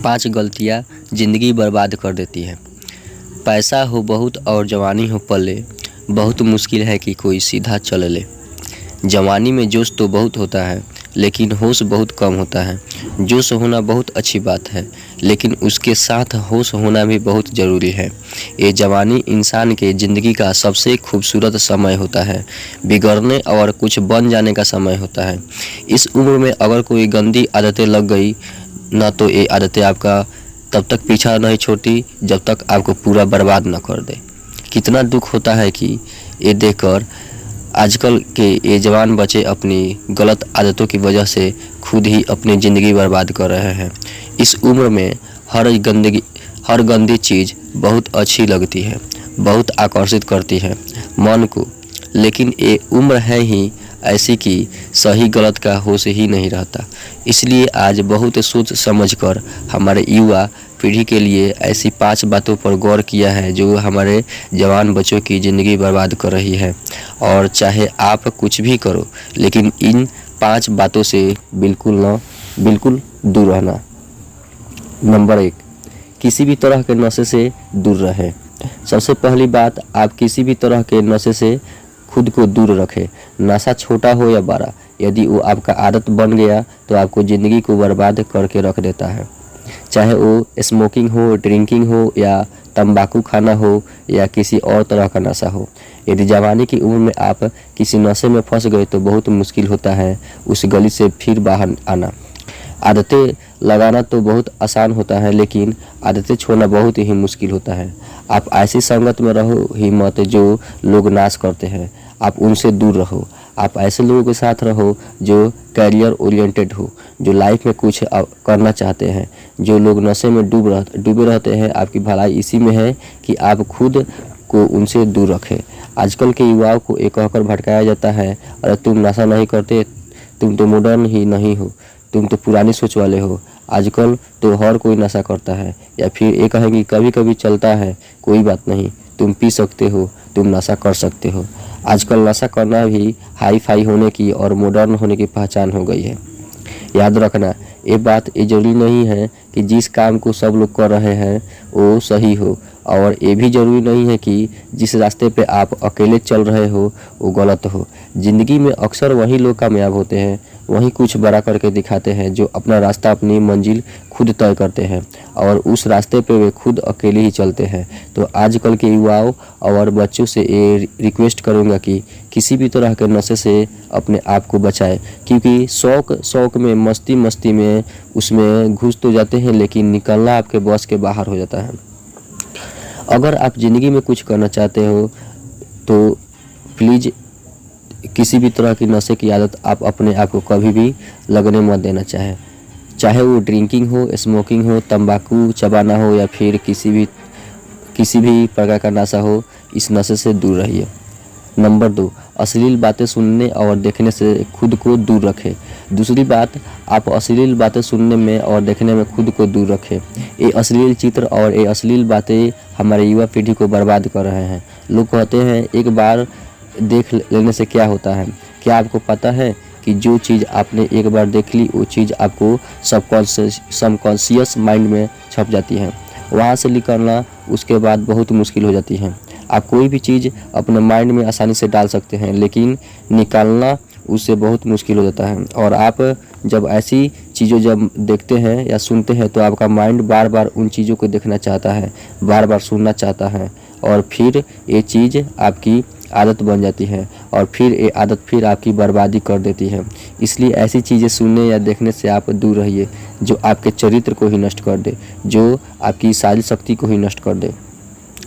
5 गलतियाँ ज़िंदगी बर्बाद कर देती हैं। पैसा हो बहुत और जवानी हो पले, बहुत मुश्किल है कि कोई सीधा चल ले। जवानी में जोश तो बहुत होता है, लेकिन होश बहुत कम होता है। जोश होना बहुत अच्छी बात है, लेकिन उसके साथ होश होना भी बहुत ज़रूरी है। ये जवानी इंसान के ज़िंदगी का सबसे खूबसूरत समय होता है, बिगड़ने और कुछ बन जाने का समय होता है। इस उम्र में अगर कोई गंदी आदतें लग गई ना, तो ये आदतें आपका तब तक पीछा नहीं छोड़ती जब तक आपको पूरा बर्बाद न कर दे। कितना दुख होता है कि ये देखकर आजकल के ये जवान बच्चे अपनी गलत आदतों की वजह से खुद ही अपनी ज़िंदगी बर्बाद कर रहे हैं। इस उम्र में हर गंदी चीज़ बहुत अच्छी लगती है, बहुत आकर्षित करती है मन को, लेकिन ये उम्र है ही ऐसी कि सही गलत का होश ही नहीं रहता। इसलिए आज बहुत सोच समझकर हमारे युवा पीढ़ी के लिए ऐसी 5 बातों पर गौर किया है जो हमारे जवान बच्चों की ज़िंदगी बर्बाद कर रही है। और चाहे आप कुछ भी करो, लेकिन इन 5 बातों से बिल्कुल दूर रहना। नंबर 1, किसी भी तरह के नशे से दूर रहें। सबसे पहली बात, आप किसी भी तरह के नशे से खुद को दूर रखें। नशा छोटा हो या बड़ा, यदि वो आपका आदत बन गया तो आपको ज़िंदगी को बर्बाद करके रख देता है। चाहे वो स्मोकिंग हो, ड्रिंकिंग हो, या तंबाकू खाना हो, या किसी और तरह का नशा हो। यदि जवानी की उम्र में आप किसी नशे में फंस गए तो बहुत मुश्किल होता है उस गली से फिर बाहर आना। आदतें लगाना तो बहुत आसान होता है, लेकिन आदतें छोड़ना बहुत ही मुश्किल होता है। आप ऐसी संगत में रहो ही मत जो लोग नाश करते हैं, आप उनसे दूर रहो। आप ऐसे लोगों के साथ रहो जो कैरियर ओरिएंटेड हो, जो लाइफ में कुछ करना चाहते हैं। जो लोग नशे में डूबे रहते हैं, आपकी भलाई इसी में है कि आप खुद को उनसे दूर रखें। आजकल के युवाओं को एक कहकर भटकाया जाता है, अरे तुम नशा नहीं करते, तुम तो मॉडर्न ही नहीं हो, तुम तो पुरानी सोच वाले हो। आजकल तो हर कोई नशा करता है, या फिर ये कहें कि कभी कभी चलता है, कोई बात नहीं, तुम पी सकते हो, तुम नशा कर सकते हो। आजकल नशा करना भी हाई फाई होने की और मॉडर्न होने की पहचान हो गई है। याद रखना, ये बात ये जरूरी नहीं है कि जिस काम को सब लोग कर रहे हैं वो सही हो, और ये भी ज़रूरी नहीं है कि जिस रास्ते पे आप अकेले चल रहे हो वो गलत हो। ज़िंदगी में अक्सर वही लोग कामयाब होते हैं, वही कुछ बड़ा करके दिखाते हैं जो अपना रास्ता, अपनी मंजिल खुद तय करते हैं, और उस रास्ते पे वे खुद अकेले ही चलते हैं। तो आजकल के युवाओं और बच्चों से ये रिक्वेस्ट करूँगा कि किसी भी तरह के नशे से अपने आप को बचाएं, क्योंकि शौक में, मस्ती में उसमें घुस तो जाते हैं, लेकिन निकलना आपके बस के बाहर हो जाता है। अगर आप ज़िंदगी में कुछ करना चाहते हो तो प्लीज़ किसी भी तरह की नशे की आदत आप अपने आप को कभी भी लगने मत देना चाहे वो ड्रिंकिंग हो, स्मोकिंग हो, तंबाकू चबाना हो, या फिर किसी भी प्रकार का नशा हो। इस नशे से दूर रहिए। नंबर 2, अश्लील बातें सुनने और देखने से खुद को दूर रखें। दूसरी बात, आप अश्लील बातें सुनने में और देखने में खुद को दूर रखें। ये अश्लील चित्र और ये अश्लील बातें हमारे युवा पीढ़ी को बर्बाद कर रहे हैं। लोग कहते हैं एक बार देख लेने से क्या होता है। क्या आपको पता है कि जो चीज़ आपने एक बार देख ली वो चीज़ आपको सबकॉन्शियस माइंड में छप जाती है। वहाँ से निकलना उसके बाद बहुत मुश्किल हो जाती है। आप कोई भी चीज़ अपने माइंड में आसानी से डाल सकते हैं, लेकिन निकालना उससे बहुत मुश्किल हो जाता है। और आप जब ऐसी चीज़ें जब देखते हैं या सुनते हैं तो आपका माइंड बार बार उन चीज़ों को देखना चाहता है, बार बार सुनना चाहता है, और फिर ये चीज़ आपकी आदत बन जाती है, और फिर ये आदत फिर आपकी बर्बादी कर देती है। इसलिए ऐसी चीज़ें सुनने या देखने से आप दूर रहिए जो आपके चरित्र को ही नष्ट कर दे, जो आपकी सारी शक्ति को ही नष्ट कर दे।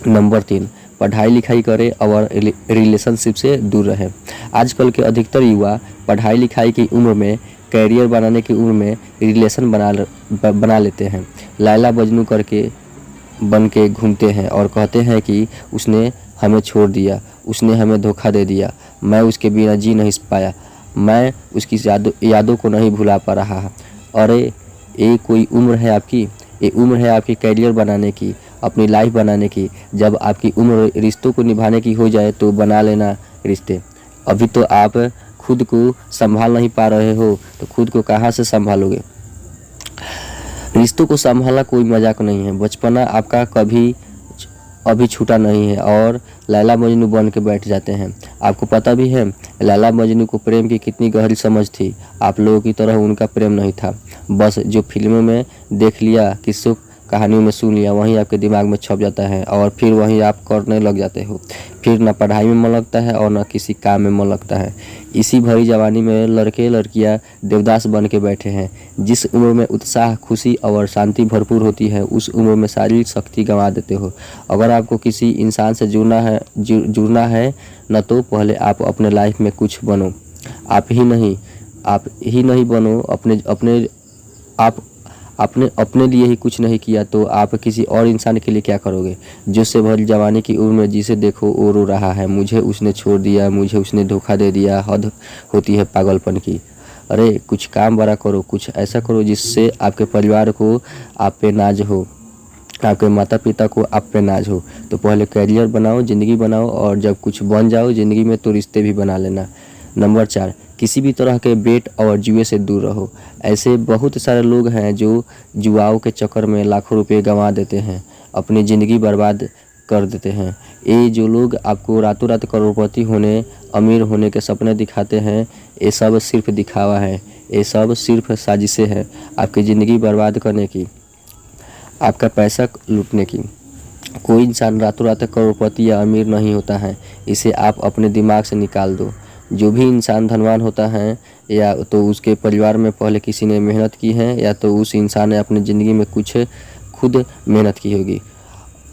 नंबर 3, पढ़ाई लिखाई करें और रिलेशनशिप से दूर रहें। आजकल के अधिकतर युवा पढ़ाई लिखाई की उम्र में, कैरियर बनाने की उम्र में रिलेशन बना लेते हैं। लैला मजनू करके बन के घूमते हैं और कहते हैं कि उसने हमें छोड़ दिया, उसने हमें धोखा दे दिया, मैं उसके बिना जी नहीं पाया, मैं उसकी यादों को नहीं भुला पा रहा। अरे ये कोई उम्र है आपकी? ये उम्र है आपकी कैरियर बनाने की, अपनी लाइफ बनाने की। जब आपकी उम्र रिश्तों को निभाने की हो जाए तो बना लेना रिश्ते। अभी तो आप खुद को संभाल नहीं पा रहे हो तो खुद को कहाँ से संभालोगे। रिश्तों को संभालना कोई मजाक नहीं है। बचपना आपका कभी अभी छूटा नहीं है और लैला मजनू बन के बैठ जाते हैं। आपको पता भी है लैला मजनू को प्रेम की कितनी गहरी समझ थी। आप लोगों की तरह उनका प्रेम नहीं था, बस जो फिल्मों में देख लिया, किस्सों कहानियों में सुन लिया, वहीं आपके दिमाग में छप जाता है और फिर वहीं आप करने लग जाते हो। फिर न पढ़ाई में मन लगता है और न किसी काम में मन लगता है। इसी भरी जवानी में लड़के लड़कियां देवदास बन के बैठे हैं। जिस उम्र में उत्साह, खुशी और शांति भरपूर होती है, उस उम्र में शारीरिक शक्ति गंवा देते हो। अगर आपको किसी इंसान से जुड़ना है न तो पहले आप अपने लाइफ में कुछ बनो। आप ही नहीं बनो। आपने अपने लिए ही कुछ नहीं किया तो आप किसी और इंसान के लिए क्या करोगे। जिससे भरी जवानी की उम्र में जिसे देखो वो रो रहा है, मुझे उसने छोड़ दिया, मुझे उसने धोखा दे दिया। हद होती है पागलपन की। अरे कुछ काम बड़ा करो, कुछ ऐसा करो जिससे आपके परिवार को आप पे नाज हो, आपके माता पिता को आप पे नाज हो। तो पहले करियर बनाओ, ज़िंदगी बनाओ और जब कुछ बन जाओ ज़िंदगी में तो रिश्ते भी बना लेना। नंबर 4, किसी भी तरह के बेट और जुए से दूर रहो। ऐसे बहुत सारे लोग हैं जो जुआओं के चक्कर में लाखों रुपए गंवा देते हैं, अपनी ज़िंदगी बर्बाद कर देते हैं। ये जो लोग आपको रातों रात करोड़पति होने, अमीर होने के सपने दिखाते हैं, ये सब सिर्फ दिखावा है। ये सब सिर्फ साजिशें हैं आपकी ज़िंदगी बर्बाद करने की, आपका पैसा लूटने की। कोई इंसान रातों रात करोड़पति या अमीर नहीं होता है, इसे आप अपने दिमाग से निकाल दो। जो भी इंसान धनवान होता है या तो उसके परिवार में पहले किसी ने मेहनत की है या तो उस इंसान ने अपनी ज़िंदगी में कुछ खुद मेहनत की होगी।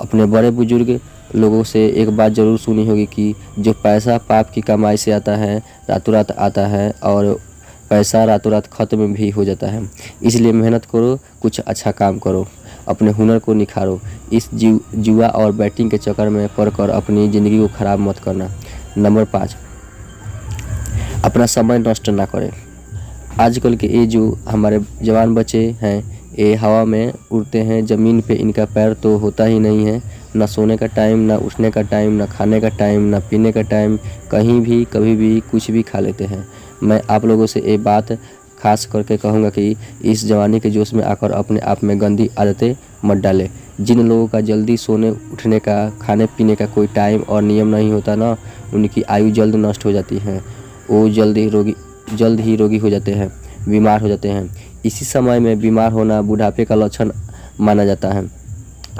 अपने बड़े बुजुर्ग लोगों से एक बात ज़रूर सुनी होगी कि जो पैसा पाप की कमाई से आता है रातों रात आता है और पैसा रातों रात ख़त्म भी हो जाता है। इसलिए मेहनत करो, कुछ अच्छा काम करो, अपने हुनर को निखारो। इस जुआ और बैटिंग के चक्कर में पड़कर अपनी ज़िंदगी को ख़राब मत करना। नंबर 5, अपना समय नष्ट ना करें। आजकल के ये जो हमारे जवान बच्चे हैं ये हवा में उड़ते हैं, ज़मीन पे इनका पैर तो होता ही नहीं है। ना सोने का टाइम, ना उठने का टाइम, ना खाने का टाइम, ना पीने का टाइम, कहीं भी कभी भी कुछ भी खा लेते हैं। मैं आप लोगों से ये बात खास करके कहूँगा कि इस जवानी के जोश में आकर अपने आप में गंदी आदतें मत डालें। जिन लोगों का जल्दी सोने उठने का, खाने पीने का कोई टाइम और नियम नहीं होता ना, उनकी आयु जल्द नष्ट हो जाती है। वो जल्द ही रोगी हो जाते हैं, बीमार हो जाते हैं। इसी समय में बीमार होना बुढ़ापे का लक्षण माना जाता है।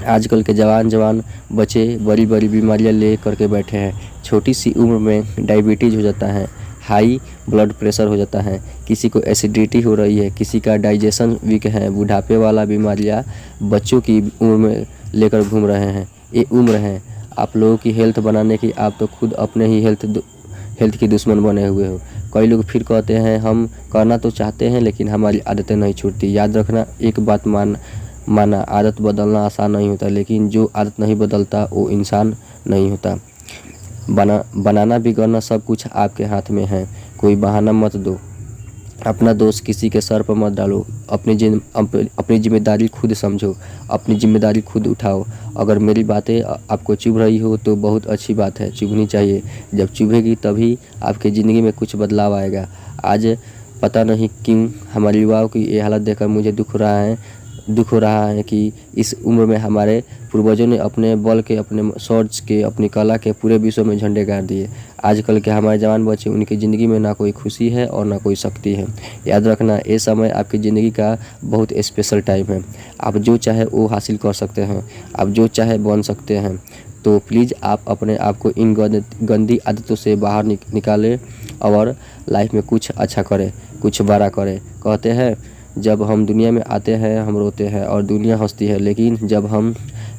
आजकल के जवान बच्चे बड़ी बड़ी बीमारियां ले करके बैठे हैं। छोटी सी उम्र में डायबिटीज़ हो जाता है, हाई ब्लड प्रेशर हो जाता है, किसी को एसिडिटी हो रही है, किसी का डाइजेशन वीक है। बुढ़ापे वाला बीमारियां बच्चों की उम्र में लेकर घूम रहे हैं। ये उम्र है आप लोगों की हेल्थ बनाने की, आप तो खुद अपने ही हेल्थ की दुश्मन बने हुए हो। कई लोग फिर कहते हैं हम करना तो चाहते हैं लेकिन हमारी आदतें नहीं छूटती। याद रखना, एक बात माना, आदत बदलना आसान नहीं होता, लेकिन जो आदत नहीं बदलता वो इंसान नहीं होता। बनाना बिगड़ना सब कुछ आपके हाथ में है। कोई बहाना मत दो, अपना दोष किसी के सर पर मत डालो। अपनी जिम्मेदारी खुद समझो, अपनी जिम्मेदारी खुद उठाओ। अगर मेरी बातें आपको चुभ रही हो तो बहुत अच्छी बात है, चुभनी चाहिए। जब चुभेगी तभी आपकी ज़िंदगी में कुछ बदलाव आएगा। आज पता नहीं क्यों हमारे युवाओं की ये हालत देखकर मुझे दुख हो रहा है कि इस उम्र में हमारे पूर्वजों ने अपने बल के, अपने सोच के, अपनी कला के पूरे विश्व में झंडे गाड़ दिए। आजकल के हमारे जवान बच्चे, उनकी ज़िंदगी में ना कोई खुशी है और ना कोई शक्ति है। याद रखना, ये समय आपकी ज़िंदगी का बहुत स्पेशल टाइम है। आप जो चाहे वो हासिल कर सकते हैं, आप जो चाहे बन सकते हैं। तो प्लीज़ आप अपने आप को इन गंदी आदतों से बाहर निकालें और लाइफ में कुछ अच्छा करें, कुछ बड़ा करें। कहते हैं जब हम दुनिया में आते हैं हम रोते हैं और दुनिया हंसती है, लेकिन जब हम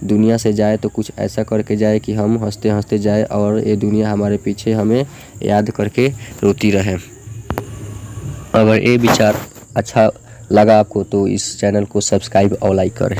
दुनिया से जाए तो कुछ ऐसा करके जाए कि हम हंसते हंसते जाए और ये दुनिया हमारे पीछे हमें याद करके रोती रहे। अगर ये विचार अच्छा लगा आपको तो इस चैनल को सब्सक्राइब और लाइक करें।